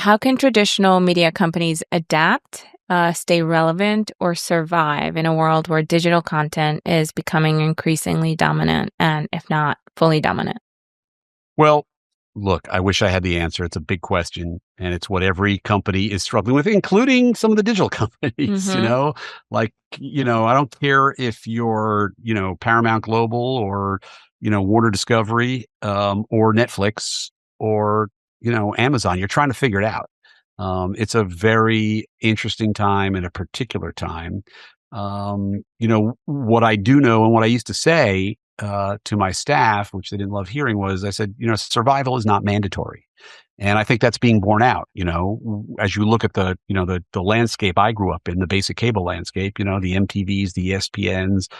How can traditional media companies adapt, stay relevant, or survive in a world where digital content is becoming increasingly dominant and, if not, fully dominant? Well, look, I wish I had the answer. It's a big question, and it's what every company is struggling with, including some of the digital companies, Mm-hmm. like, I don't care if you're, Paramount Global or, Warner Discovery, or Netflix or, Amazon. You're trying to figure it out. It's a very interesting time and a particular time. What I do know and what I used to say to my staff, which they didn't love hearing, was I said, survival is not mandatory. And I think that's being borne out, as you look at the landscape I grew up in, the basic cable landscape, the MTVs, the ESPNs,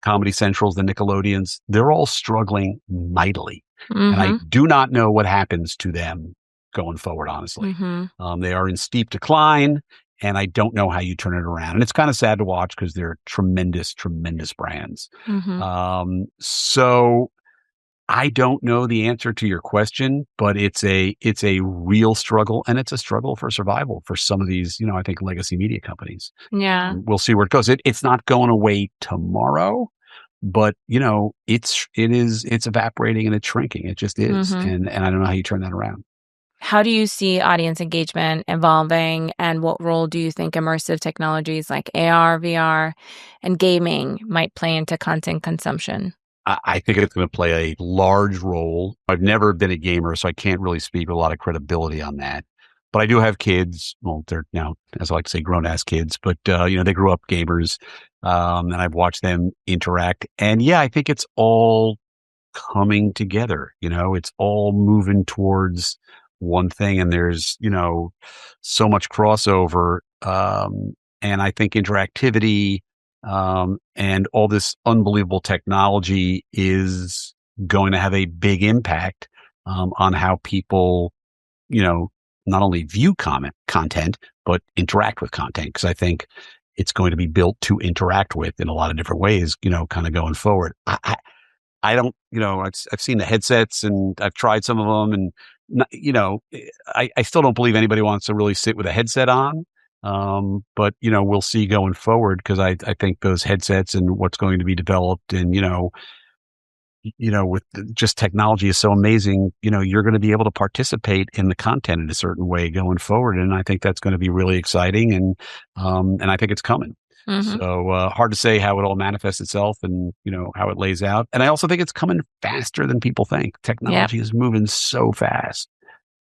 Comedy Centrals, the Nickelodeons, they're all struggling mightily. And I Mm-hmm. do not know what happens to them going forward, honestly. Mm-hmm. They are in steep decline, and I don't know how you turn it around. And it's kind of sad to watch because they're tremendous, tremendous brands. Mm-hmm. So I don't know the answer to your question, but it's a real struggle, and it's a struggle for survival for some of these, I think legacy media companies. Yeah. We'll see where it goes. It's not going away tomorrow, but it's evaporating and it's shrinking. It just is, Mm-hmm. and I don't know how you turn that around. How do you see audience engagement evolving, and what role do you think immersive technologies like AR, VR, and gaming might play into content consumption? I think it's going to play a large role. I've never been a gamer, so I can't really speak with a lot of credibility on that. But I do have kids. Well, they're now, as I like to say, grown ass kids, but they grew up gamers, and I've watched them interact. And yeah, I think it's all coming together. It's all moving towards one thing, and there's so much crossover. And I think interactivity, and all this unbelievable technology is going to have a big impact on how people, not only view content, but interact with content. Because I think it's going to be built to interact with in a lot of different ways, kind of going forward. I don't, I've seen the headsets and I've tried some of them, and I still don't believe anybody wants to really sit with a headset on. But we'll see going forward, because I think those headsets and what's going to be developed, and with just technology is so amazing, you're going to be able to participate in the content in a certain way going forward, and I think that's going to be really exciting, and I think it's coming. Mm-hmm. So hard to say how it all manifests itself, and how it lays out. And I also think it's coming faster than people think. Yep. Technology is moving so fast.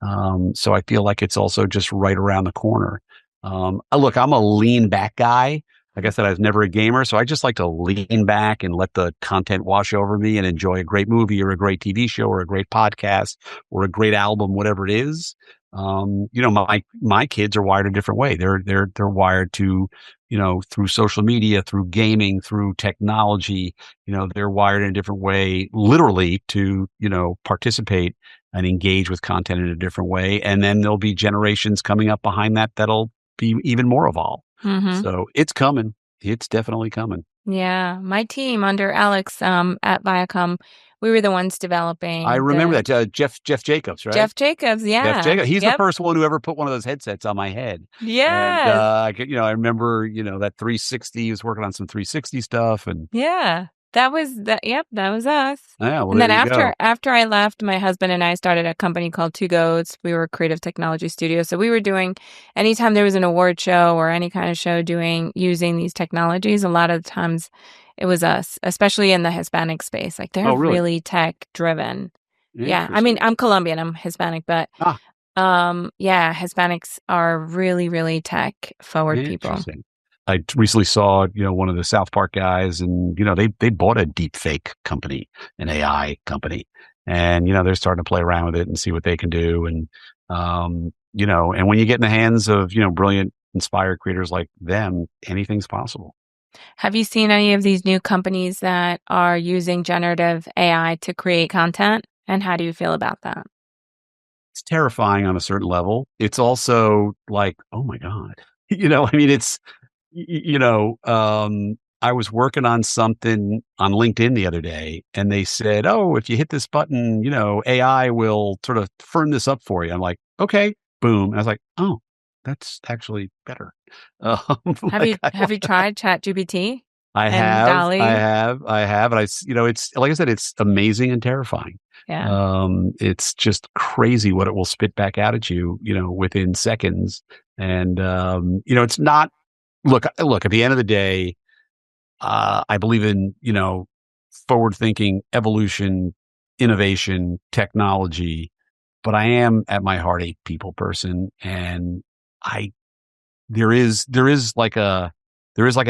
So I feel like it's also just right around the corner. Look, I'm a lean back guy. Like I said, I was never a gamer, so I just like to lean back and let the content wash over me and enjoy a great movie or a great TV show or a great podcast or a great album, whatever it is. My kids are wired a different way. They're wired to, through social media, through gaming, through technology. They're wired in a different way, literally, to participate and engage with content in a different way. And then there'll be generations coming up behind that'll be even more evolved. Mm-hmm. So it's coming. It's definitely coming. Yeah. My team under Alex at Viacom, we were the ones I developing remember the that Jeff Jacobs, right? Jeff Jacobs. Jeff Yeah. Jacobs. He's the Yep. first one who ever put one of those headsets on my head. And Yes. I remember, that 360. He was working on some 360 stuff, and Yeah. That was that. Yep. That was us. yeah, well, And then there you go. after I left, my husband and I started a company called Two Goats. We were a creative technology studio. So we were doing, anytime there was an award show or any kind of show using these technologies, a lot of the times it was us, especially in the Hispanic space. Like they're Oh, really? really tech driven. Yeah. I mean, Interesting. I'm Colombian, I'm Hispanic, but Ah, yeah, Hispanics are really, really tech forward people. interesting. I recently saw, one of the South Park guys, and they bought a deep fake company, an AI company, and they're starting to play around with it and see what they can do. And and when you get in the hands of brilliant, inspired creators like them, anything's possible. Have you seen any of these new companies that are using generative AI to create content? And how do you feel about that? It's terrifying on a certain level. It's also like, oh my God, I mean, it's I was working on something on LinkedIn the other day, and they said, "Oh, if you hit this button, AI will sort of firm this up for you." I'm like, "Okay." boom. And I was like, oh, that's actually better. Have you Like I have want you tried ChatGPT I and have, I Dolly? have, I have, and it's like I said, it's amazing and terrifying. Yeah. It's just crazy what it will spit back out at you, within seconds. And it's not. Look. At the end of the day, I believe in forward thinking, evolution, innovation, technology, but I am at my heart a people person, and I there is like an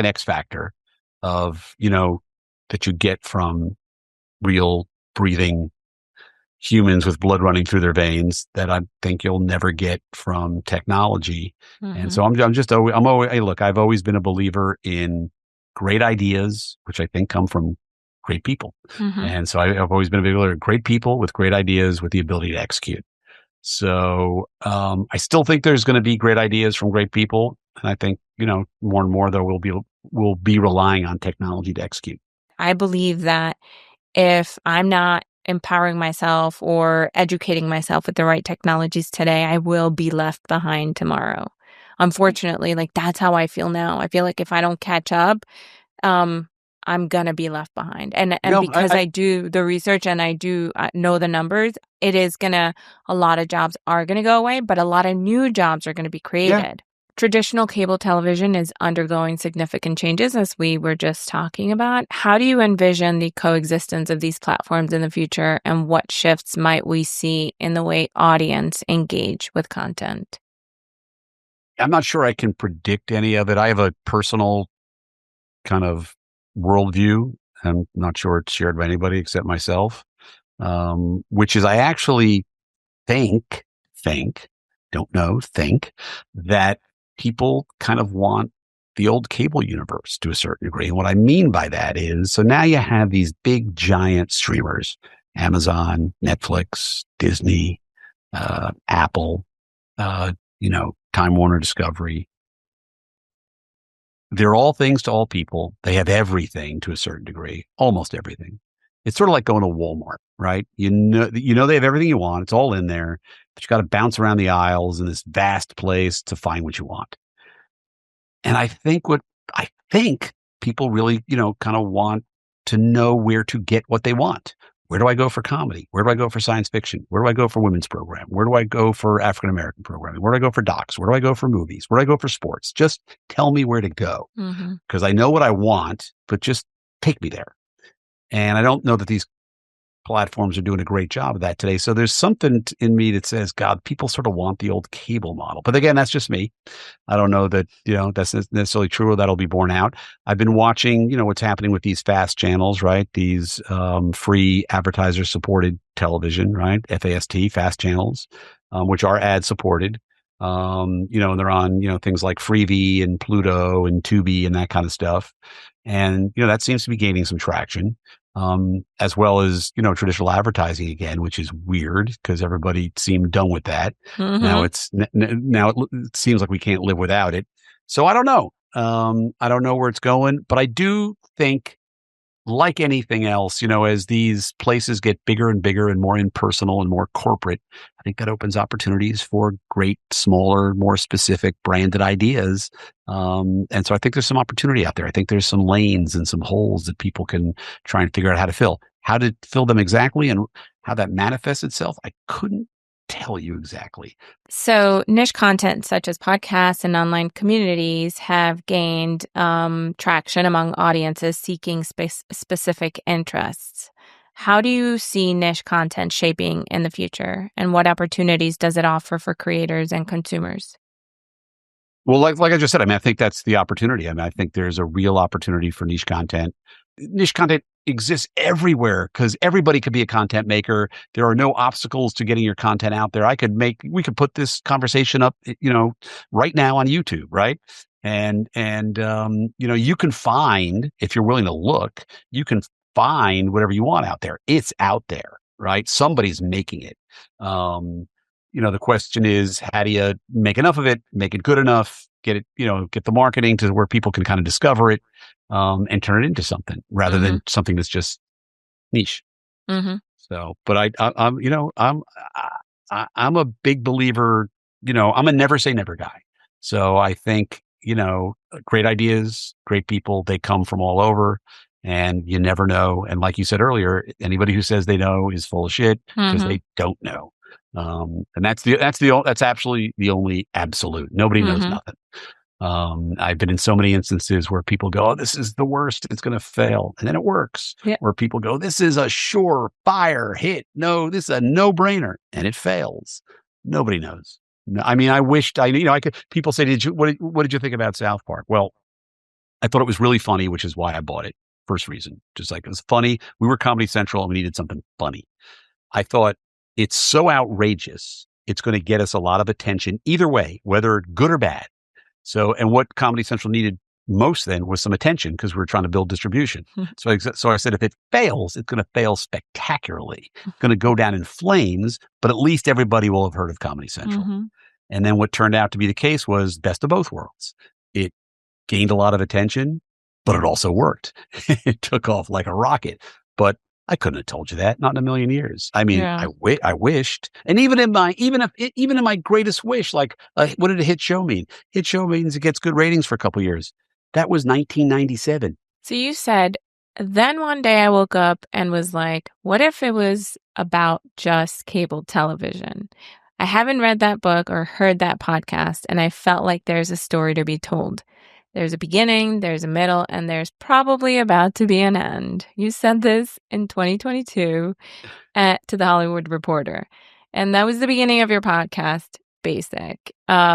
X factor of that you get from real breathing humans with blood running through their veins that I think you'll never get from technology. And Mhm. so I'm just always, I'm always hey, look, I've always been a believer in great ideas, which I think come from great people. Mhm. And so I've always been a believer in great people with great ideas with the ability to execute. So I still think there's going to be great ideas from great people, and I think more and more though we'll be relying on technology to execute. I believe that if I'm not empowering myself or educating myself with the right technologies today, I will be left behind tomorrow. Unfortunately, like that's how I feel now. I feel like if I don't catch up, um, I'm gonna be left behind. And No, because I do the research and I do know the numbers, it is gonna a lot of jobs are gonna go away, but a lot of new jobs are gonna be yeah, created. Traditional cable television is undergoing significant changes, as we were just talking about. How do you envision the coexistence of these platforms in the future, and what shifts might we see in the way audience engage with content? I'm not sure I can predict any of it. I have a personal kind of worldview. I'm not sure it's shared by anybody except myself, which is I actually think, think, don't know, think that people kind of want the old cable universe to a certain degree. And what I mean by that is, so now you have these big giant streamers, Amazon, Netflix, Disney, Apple, Time Warner Discovery. They're all things to all people. They have everything to a certain degree, almost everything. It's sort of like going to Walmart, right? You know they have everything you want. It's all in there, but you got to bounce around the aisles in this vast place to find what you want. And I think people really, kind of want to know where to get what they want. Where do I go for comedy? Where do I go for science fiction? Where do I go for women's program? Where do I go for African American programming? Where do I go for docs? Where do I go for movies? Where do I go for sports? Just tell me where to go Mhm. because I know what I want, but just take me there. And I don't know that these platforms are doing a great job of that today. So there's something in me that says, God, people sort of want the old cable model. But again, that's just me. I don't know that, that's necessarily true or that'll be borne out. I've been watching, what's happening with these fast channels, right? These free advertiser supported television, right? FAST, fast channels, which are ad supported. And they're on, things like Freevee and Pluto and Tubi and that kind of stuff. And, that seems to be gaining some traction, as well as, traditional advertising again, which is weird because everybody seemed done with that. Now Mhm. it seems like we can't live without it. So I don't know. I don't know where it's going, but I do think like anything else, as these places get bigger and bigger and more impersonal and more corporate, I think that opens opportunities for great, smaller, more specific branded ideas. And so I think there's some opportunity out there. I think there's some lanes and some holes that people can try and figure out how to fill. How to fill them exactly and how that manifests itself, I couldn't tell you exactly. So, niche content such as podcasts and online communities have gained traction among audiences seeking specific interests. How do you see niche content shaping in the future, and what opportunities does it offer for creators and consumers? Well, like I just said, I mean, I think that's the opportunity. I mean, I think there's a real opportunity for niche content. Niche content exists everywhere because everybody could be a content maker. There are no obstacles to getting your content out there. We could put this conversation up, right now on YouTube, right? And you can find if you're willing to look, you can find whatever you want out there. It's out there, right? Somebody's making it. Um, the question is, how do you make enough of it, make it good enough, get it, get the marketing to where people can kind of discover it, and turn it into something rather Mhm. than something that's just niche. Mhm. So, but I'm a big believer. I'm a never say never guy. So I think, great ideas, great people, they come from all over and you never know. And like you said earlier, anybody who says they know is full of shit because Mhm. they don't know. And that's absolutely the only absolute. Nobody knows Mhm. nothing. I've been in so many instances where people go, "Oh, this is the worst. It's going to fail," and then it works. Yeah. Where people go, "This is a surefire hit. No, this is a no brainer," and it fails. Nobody knows. No, I mean, I wished I could. People say, "Did you what did you think about South Park?" Well, I thought it was really funny, which is why I bought it. First reason, just like it was funny. We were Comedy Central and we needed something funny. I thought it's so outrageous. It's going to get us a lot of attention either way, whether good or bad. So, and what Comedy Central needed most then was some attention because we were trying to build distribution. So I said, if it fails, it's going to fail spectacularly. It's going to go down in flames, but at least everybody will have heard of Comedy Central. Mhm. And then what turned out to be the case was best of both worlds. It gained a lot of attention, but it also worked. It took off like a rocket. But I couldn't have told you that, not in a million years. I mean, Yeah. I wished, and even in my greatest wish, like what did a hit show mean? Hit show means it gets good ratings for a couple years. That was 1997. So you said, then one day I woke up and was like, what if it was about just cable television? I haven't read that book or heard that podcast, and I felt like there's a story to be told. There's a beginning, there's a middle, and there's probably about to be an end. You said this in 2022 to the Hollywood Reporter. And that was the beginning of your podcast, Basic,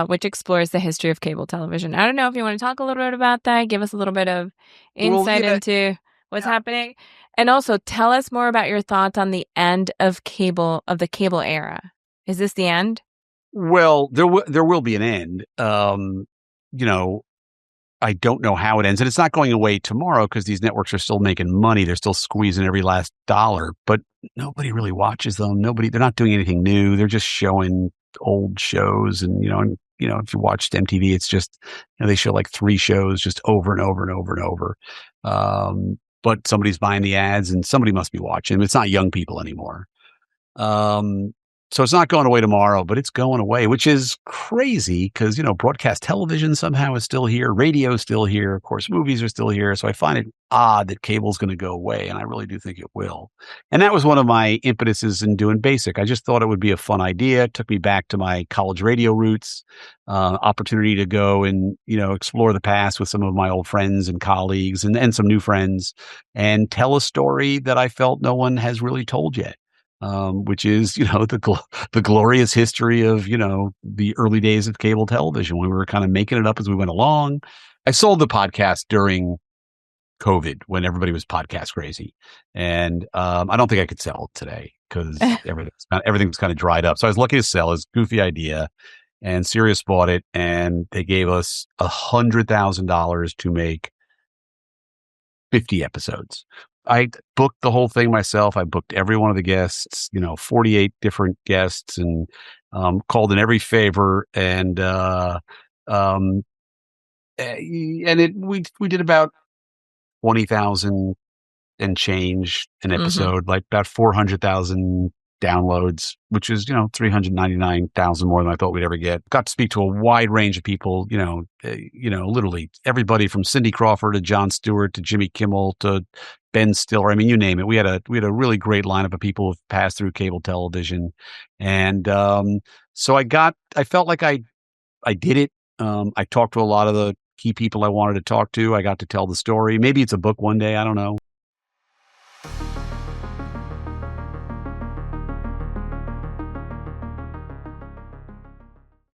which explores the history of cable television. I don't know if you want to talk a little bit about that, give us a little bit of Well, insight yeah, into what's happening, and also tell us more about your thoughts on the end of the cable era. Is this the end? well, there will be an end. You know, I don't know how it ends, and it's not going away tomorrow because these networks are still making money. They're still squeezing every last dollar, but nobody really watches them. They're not doing anything new. They're just showing old shows, and if you watched MTV, it's just they show like three shows just over and over and over and over. But somebody's buying the ads, and somebody must be watching. It's not young people anymore. Um, so it's not going away tomorrow, but it's going away, which is crazy because, broadcast television somehow is still here. Radio is still here. Of course, movies are still here. So I find it odd that cable's going to go away. And I really do think it will. And that was one of my impetuses in doing Basic. I just thought it would be a fun idea. It took me back to my college radio roots, opportunity to go and, explore the past with some of my old friends and colleagues and some new friends and tell a story that I felt no one has really told yet, which is, the glorious history of, the early days of cable television when we were kind of making it up as we went along. I sold the podcast during COVID when everybody was podcast crazy. And I don't think I could sell it today because everything's kind of dried up. So I was lucky to sell his goofy idea, and Sirius bought it and they gave us $100,000 to make 50 episodes. I booked the whole thing myself. I booked every one of the guests, 48 different guests, and called in every favor. Um, we did about 20,000 and change an Mhm. episode, like about 400,000 downloads, which is, 399,000 more than I thought we'd ever get. Got to speak to a wide range of people, literally everybody from Cindy Crawford to Jon Stewart to Jimmy Kimmel to Ben Stiller. I mean, you name it. We had a really great lineup of people who've passed through cable television. And, so I felt like I did it. I talked to a lot of the key people I wanted to talk to. I got to tell the story. Maybe it's a book one day. I don't know.